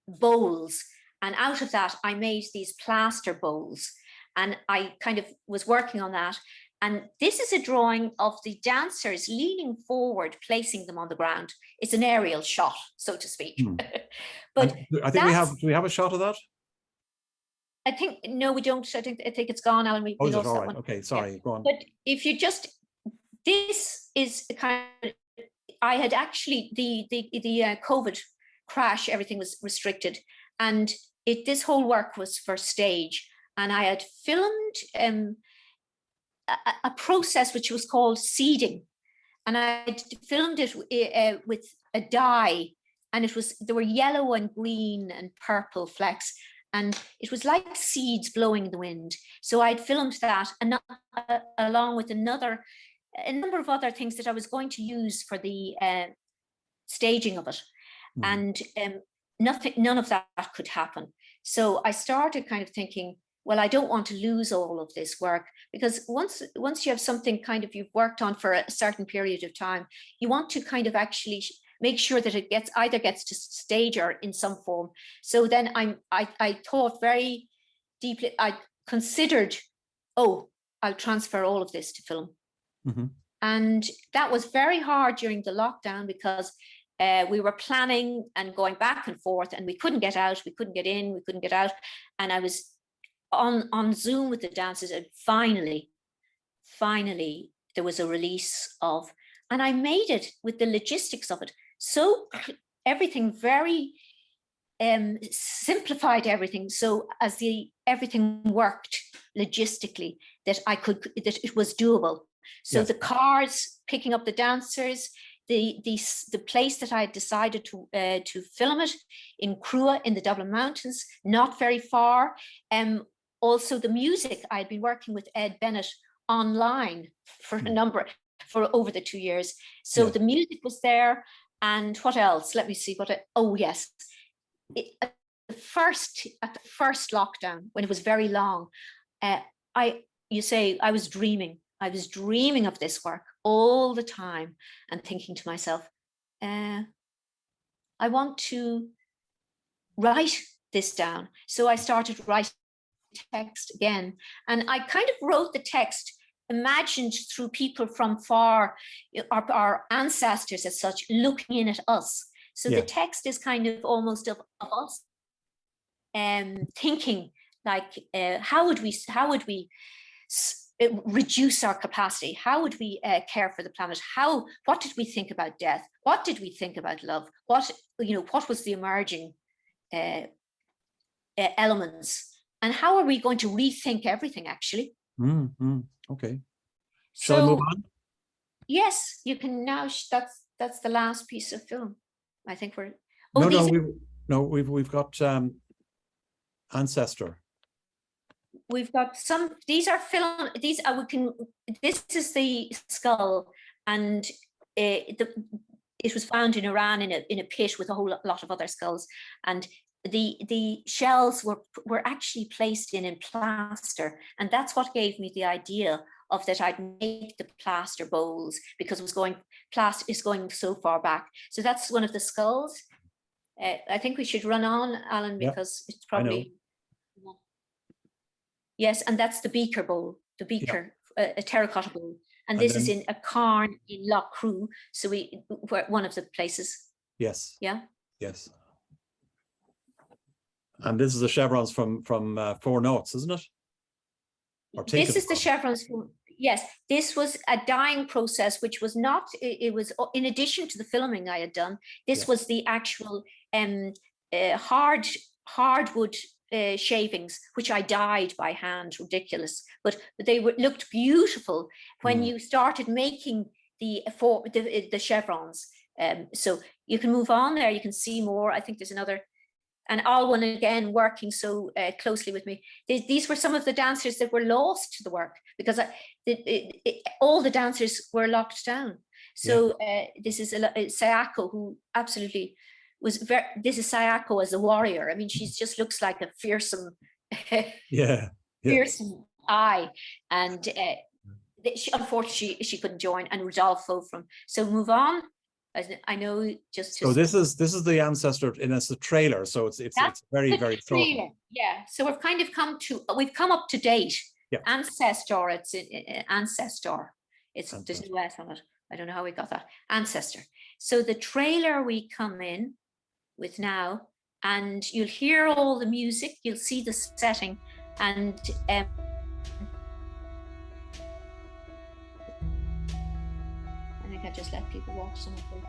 bowls, and out of that I made these plaster bowls, and I kind of was working on that. And this is a drawing of the dancers leaning forward, placing them on the ground. It's an aerial shot, so to speak. But I think do we have a shot of that? I think, no, we don't. I think it's gone, Alan. We lost all that right. one. Okay, sorry, go on. But if you this is the kind of, I had actually, the COVID crash, everything was restricted. And this whole work was for stage. And I had filmed a process which was called seeding. And I had filmed it with a dye. And there were yellow and green and purple flecks. And it was like seeds blowing in the wind. So I'd filmed that, and along with a number of other things that I was going to use for the staging of it. And none of that could happen. So I started kind of thinking, well, I don't want to lose all of this work, because once you have something kind of you've worked on for a certain period of time, you want to kind of actually make sure that it either gets to stage or in some form. So then I thought very deeply, I considered, I'll transfer all of this to film. And that was very hard during the lockdown, because we were planning and going back and forth, and we couldn't get out, we couldn't get in, we couldn't get out. And I was on Zoom with the dancers, and finally there was a release of, and I made it with the logistics of it. So everything very simplified everything. So as everything worked logistically, that it was doable. So the cars picking up the dancers, the place that I had decided to film it in Crua in the Dublin Mountains, not very far. Also the music, I had been working with Ed Bennett online for over the 2 years. So the music was there. And what else? Let me see yes. At the first lockdown, when it was very long, I was dreaming. I was dreaming of this work all the time and thinking to myself, I want to write this down. So I started writing text again. And I kind of wrote the text imagined through people from far, our ancestors as such, looking in at us. So the text is kind of almost of us thinking like how would we reduce our capacity? How would we care for the planet? What did we think about death? What did we think about love? What was the emerging elements? And how are we going to rethink everything, actually? Okay. Shall I move on? Yes, you can now. That's the last piece of film. I think we're. We've got Ancestor. We've got some. These are film. These we can. This is the skull, and it was found in Iran in a pit with a whole lot of other skulls, and the shells were actually placed in plaster, and that's what gave me the idea of that I'd make the plaster bowls, because plaster is going so far back. So that's one of the skulls. I think we should run on, Alan, because it's probably. Yes, and that's the beaker bowl, a terracotta bowl. And this is in a cairn in Lough Crew. So we're one of the places. Yes. Yeah. Yes. And this is the chevrons from 4 Notes, isn't it? This is the chevrons from, yes, this was a dyeing process, which was not, it was in addition to the filming I had done, this was the actual hardwood shavings, which I dyed by hand, ridiculous, but they looked beautiful when you started making the chevrons. So you can move on there, you can see more. I think there's another, and Alwyn again working so closely with me. These were some of the dancers that were lost to the work, because all the dancers were locked down. So this is Sayako, who absolutely was very, this is Sayako as a warrior. I mean, she just looks like a fearsome, fearsome eye. And unfortunately, she couldn't join, and Rodolfo from, so move on. I know just to, so this is the Ancestor, and it's a trailer, so it's very trailer. Yeah, so we've kind of we've come up to date. Ancestor, it's Ancestor, there's no S on it. I don't know how we got that. Ancestor. So the trailer we come in with now, and you'll hear all the music, you'll see the setting, and I think I just let people watch some of it.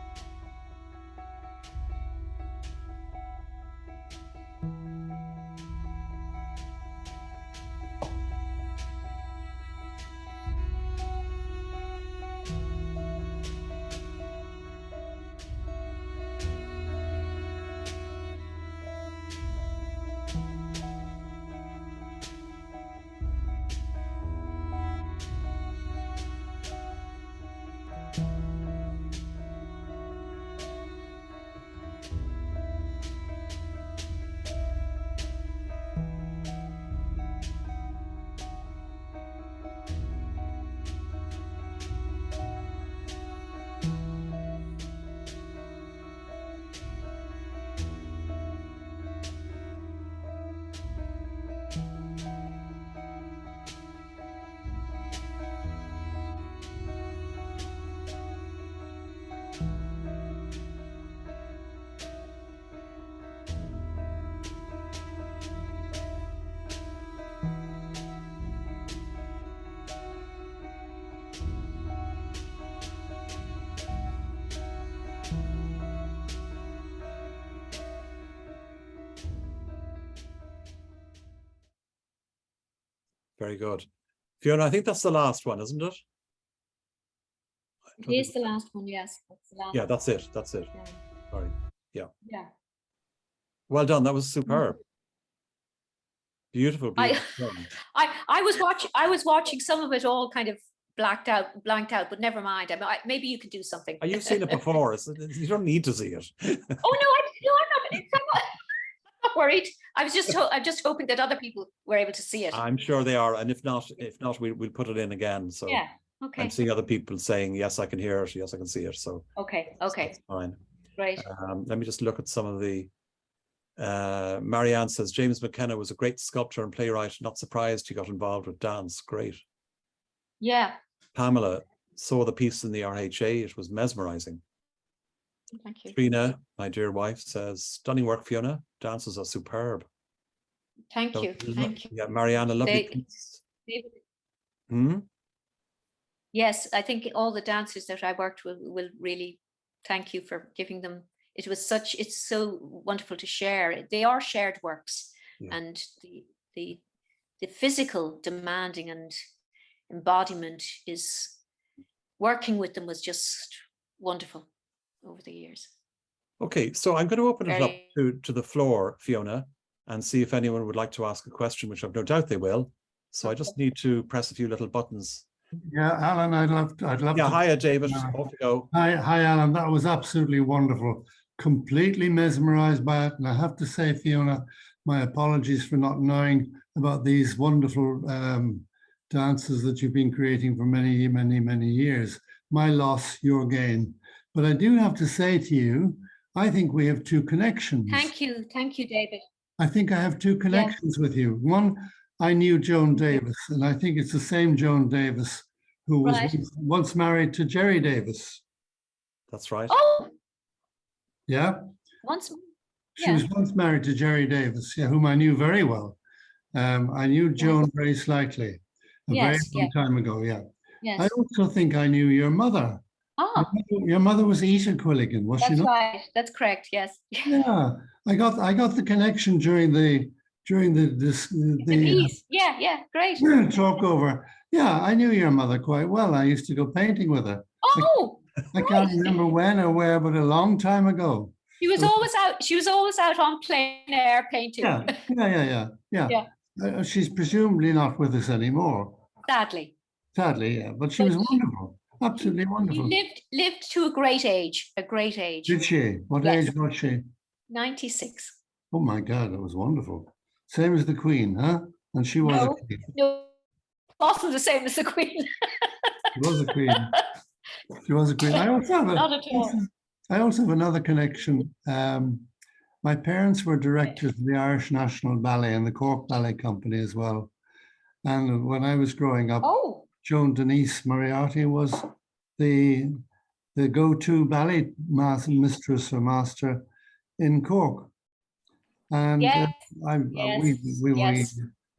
Very good. Fiona, I think that's the last one, isn't it? It is the last one, yes. That's the last that's it. That's it. Yeah. Sorry. Yeah. Yeah. Well done. That was superb. Beautiful. I was watching some of it all kind of blanked out, but never mind. I mean, maybe you could do something. You've seen it before. You don't need to see it. Oh no, I'm not worried. I'm just hoping that other people were able to see it. I'm sure they are, and if not, we'll put it in again. So yeah, okay. I'm seeing other people saying yes, I can hear it. Yes, I can see it. So okay, that's fine. Great. Let me just look at some of the. Marianne says James McKenna was a great sculptor and playwright. Not surprised he got involved with dance. Great. Yeah. Pamela saw the piece in the RHA. It was mesmerizing. Thank you. Trina, my dear wife, says stunning work, Fiona. Dances are superb. Thank So, you. Thank you. Yeah, Marianne, a lovely piece. Yes, I think all the dancers that I worked with will really thank you for giving them. It's so wonderful to share. They are shared works, and the physical demanding and embodiment is working with them was just wonderful over the years. Okay, so I'm going to open it up to the floor, Fiona, and see if anyone would like to ask a question, which I've no doubt they will. So I just need to press a few little buttons. Yeah, Alan, I'd love to. Yeah, hiya, David. Off you go. Hi, Alan. That was absolutely wonderful. Completely mesmerized by it. And I have to say, Fiona, my apologies for not knowing about these wonderful dances that you've been creating for many, many, many years. My loss, your gain. But I do have to say to you, I think we have two connections. Thank you, David. I think I have two connections with you. One, I knew Joan Davis, and I think it's the same Joan Davis who was once married to Jerry Davis. That's right. Oh, yeah. She was once married to Jerry Davis, whom I knew very well. I knew Joan very slightly, a very long time ago. Yeah. Yes. I also think I knew your mother. Oh. Your mother was Fiona Quilligan, was she not? That's right. That's correct. Yes. Yeah, I got the connection during the piece. Yeah, great. Talk over. Yeah, I knew your mother quite well. I used to go painting with her. Oh, I can't remember when or where, but a long time ago. She was always out. She was always out on plein air painting. Yeah. She's presumably not with us anymore. Sadly, yeah. But she was wonderful. Absolutely wonderful. She lived to a great age. Did she? What age was she? 96. Oh my God, that was wonderful. Same as the Queen, huh? And she was a queen. No, wasn't the same as the Queen. She was a queen. She was a queen. I also have another connection. My parents were directors of the Irish National Ballet and the Cork Ballet Company as well. And when I was growing up, Joan Denise Moriarty was the go-to ballet mistress or master in Cork. And I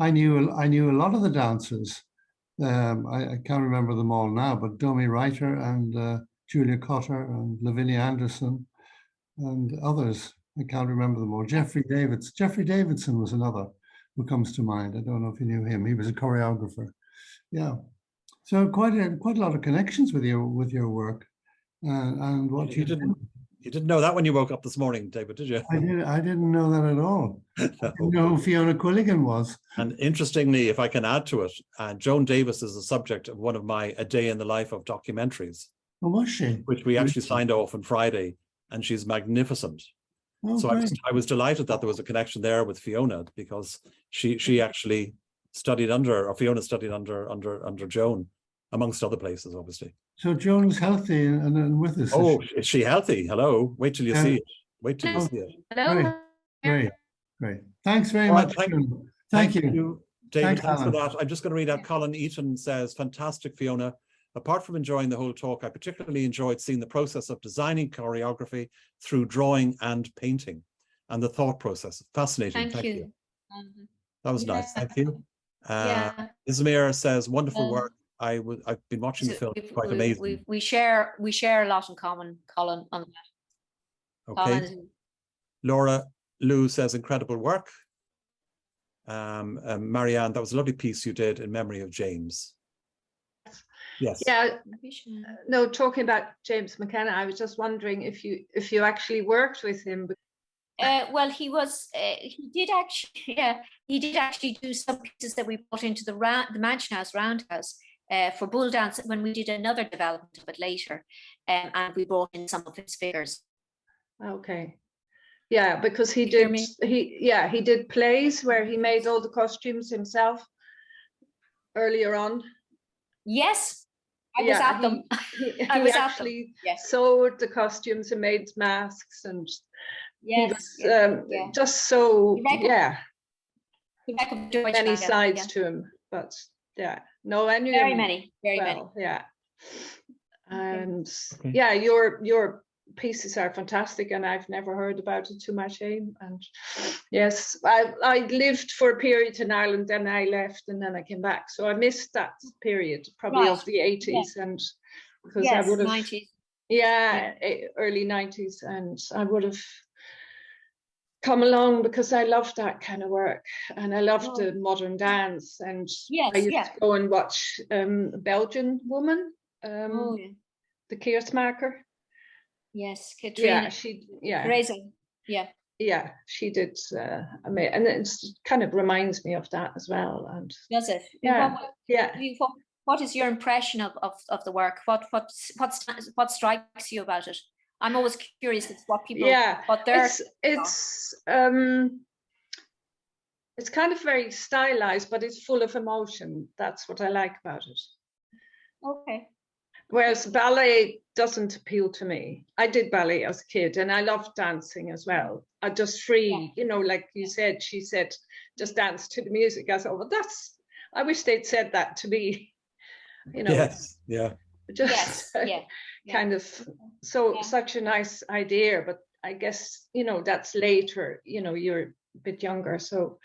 knew a lot of the dancers. I can't remember them all now, but Domi Reiter and Julia Cotter and Lavinia Anderson and others. I can't remember them all. Jeffrey Davidson was another who comes to mind. I don't know if you knew him. He was a choreographer. Yeah. So quite a lot of connections with your work and what you didn't. You didn't know that when you woke up this morning, David, did you? I didn't know that at all. I didn't know who Fiona Quilligan was. And interestingly, if I can add to it, Joan Davis is the subject of one of my A Day in the Life of documentaries. Oh, was she? Which we actually signed off on Friday, and she's magnificent. Oh, so I was delighted that there was a connection there with Fiona, because she actually studied Fiona studied under Joan, amongst other places, obviously. So Joan's healthy and with us. Oh, is she healthy? Hello. Wait till you see it. Wait till you see it. Hello. Great. Thanks very much. Thank you. David, thanks for that. I'm just going to read out. Colin Eaton says, fantastic, Fiona. Apart from enjoying the whole talk, I particularly enjoyed seeing the process of designing choreography through drawing and painting, and the thought process. Fascinating. Thank you. That was nice. Thank you. Ismail says, wonderful work. I've been watching the film. Quite amazing. We share a lot in common, Colin, on that. Okay. Laura Lou says, incredible work. Marianne, that was a lovely piece you did in memory of James. Yes. Yeah. No, talking about James McKenna, I was just wondering if you actually worked with him. Well, he did actually do some pieces that we brought into the Mansion House Roundhouse for bull dance when we did another development of it later, and we brought in some of his figures. Okay. Yeah, because he did plays where he made all the costumes himself earlier on. Yes, I was at them. He actually sewed the costumes and made masks, and he was just so many sides to him. But no, I knew very many. Yeah, and your pieces are fantastic, and I've never heard about it, to my shame. And yes, I lived for a period in Ireland, then I left, and then I came back. So I missed that period, probably of the 80s, and because I would have 90s. Early 90s, and I would have come along because I loved that kind of work, and I loved the modern dance, and I used to go and watch a Belgian woman, the Keersmaker. Yes, Katrina. Teresa. Yeah, she did. And it kind of reminds me of that as well. And does it? What is your impression of the work? What strikes you about it? I'm always curious. It's what people. What they're. It's kind of very stylized, but it's full of emotion. That's what I like about it. Okay. Whereas ballet doesn't appeal to me. I did ballet as a kid, and I loved dancing as well. I just free, like you said, she said, just dance to the music. I thought, well, I wish they'd said that to me. Yes, yeah. Just kind of, such a nice idea, but I guess, that's later, you're a bit younger, so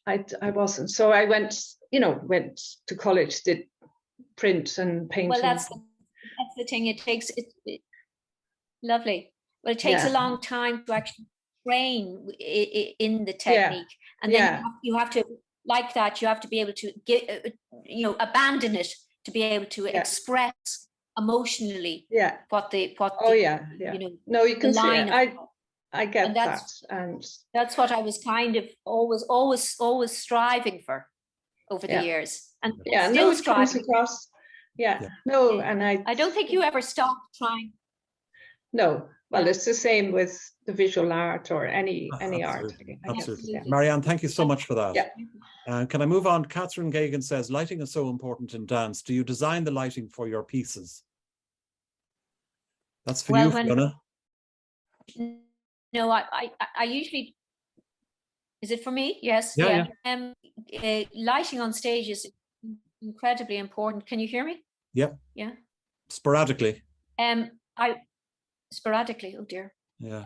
I wasn't. So I went to college, did print and painting. Well, that's the thing. It takes lovely. Well, it takes a long time to actually train in the technique, and then you have to, like that, you have to be able to get, abandon it to be able to express emotionally what no, you can see it. I get that, and that's what I was kind of always striving for over the years, and still striving across. And I don't think you ever stopped trying. No, well, it's the same with the visual art or any art. Absolutely. Marianne, thank you so much for that. Can I move on? Catherine Gagan says, lighting is so important in dance. Do you design the lighting for your pieces? That's for you, Fiona. No, I usually, is it for me? Yes. Lighting on stage is incredibly important. Can you hear me? Yep. Yeah. Sporadically. Sporadically, oh dear. Yeah.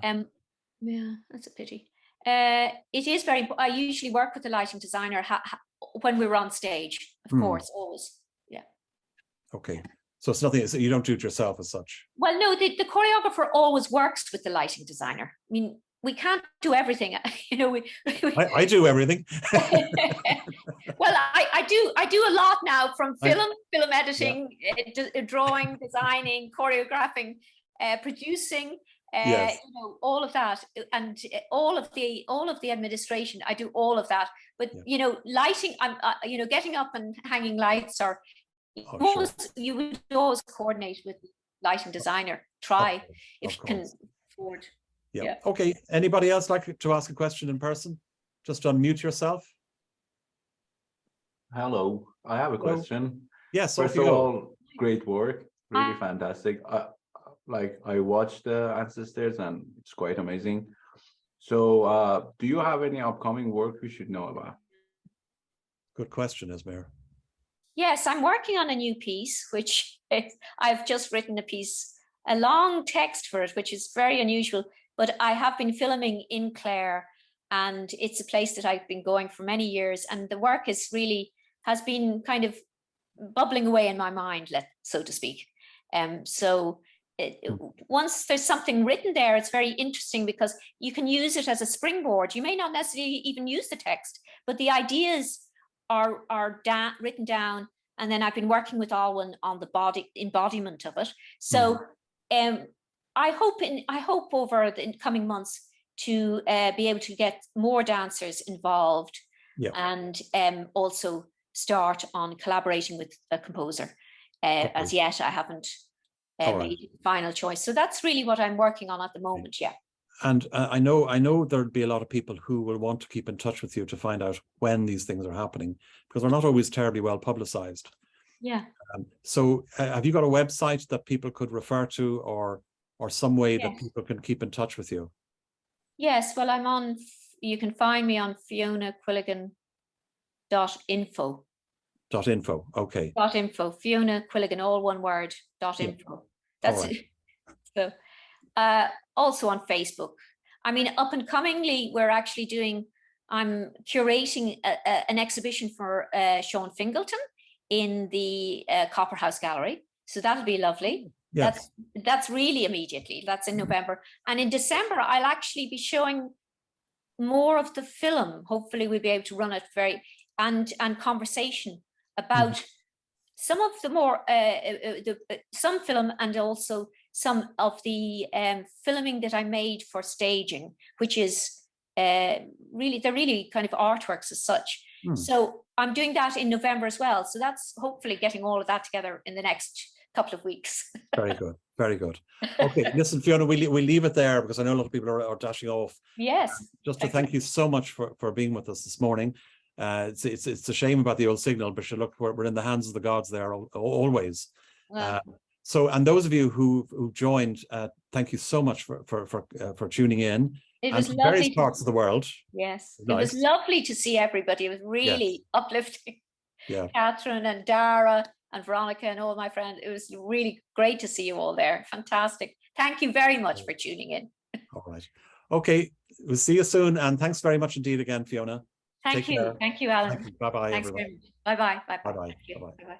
Yeah, that's a pity. It is very. I usually work with the lighting designer when we're on stage, of course, always. Yeah. Okay. So it's nothing. You don't do it yourself as such. Well, no. The choreographer always works with the lighting designer. I mean, we can't do everything. I do everything. Well, I do a lot now, from film editing, drawing, designing, choreographing, producing, all of that, and all of the administration. I do all of that. But lighting, I'm getting up and hanging lights, or you would always coordinate with the lighting designer. If you can afford. Yeah. Okay. Anybody else like to ask a question in person? Just unmute yourself. Hello, I have a question. Yes. First of all, great work, really fantastic. I watched the Ancestors, and it's quite amazing. So, do you have any upcoming work we should know about? Good question, Esmer. Yes, I'm working on a new piece, which I've just written a long text for it, which is very unusual. But I have been filming in Clare, and it's a place that I've been going for many years. And the work has been kind of bubbling away in my mind, so to speak. Once there's something written there, it's very interesting because you can use it as a springboard. You may not necessarily even use the text, but the ideas are written down. And then I've been working with Alwyn on the embodiment of it. So I hope over the coming months to be able to get more dancers involved, and also start on collaborating with a composer. As yet, I haven't made the final choice. So that's really what I'm working on at the moment. Yeah. And I know there'll be a lot of people who will want to keep in touch with you to find out when these things are happening, because they're not always terribly well publicized. Yeah. So have you got a website that people could refer to, or some way that people can keep in touch with you? Yes, well, you can find me on FionaQuilligan.info. .info, okay. .info, Fiona Quilligan, all one word, .info. That's it. So, also on Facebook. I mean, up and comingly, we're actually I'm curating an exhibition for Sean Fingleton in the Copper House Gallery. So that'll be lovely. Yeah. That's really immediately. That's in November. And in December, I'll actually be showing more of the film. Hopefully we'll be able to run it and conversation about some of the more, some film, and also some of the filming that I made for staging, which is they're really kind of artworks as such. So I'm doing that in November as well. So that's hopefully getting all of that together in the next couple of weeks. Very good. Very good. Okay, listen, Fiona, we'll leave it there because I know a lot of people are dashing off. Yes. Just to thank you so much for being with us this morning. It's a shame about the old signal, but look, we're in the hands of the gods there always. So, and those of you who joined, thank you so much for tuning in. It was lovely. Various parts of the world. Yes, it was lovely to see everybody. It was really uplifting. Yeah, Katherine and Dara and Veronica and all my friends. It was really great to see you all there. Fantastic. Thank you very much for tuning in. All right. Okay, we'll see you soon, and thanks very much indeed again, Fiona. Thank you. Thank you, Alan. Bye-bye. Thanks very much. Bye-bye. Bye-bye. Bye-bye.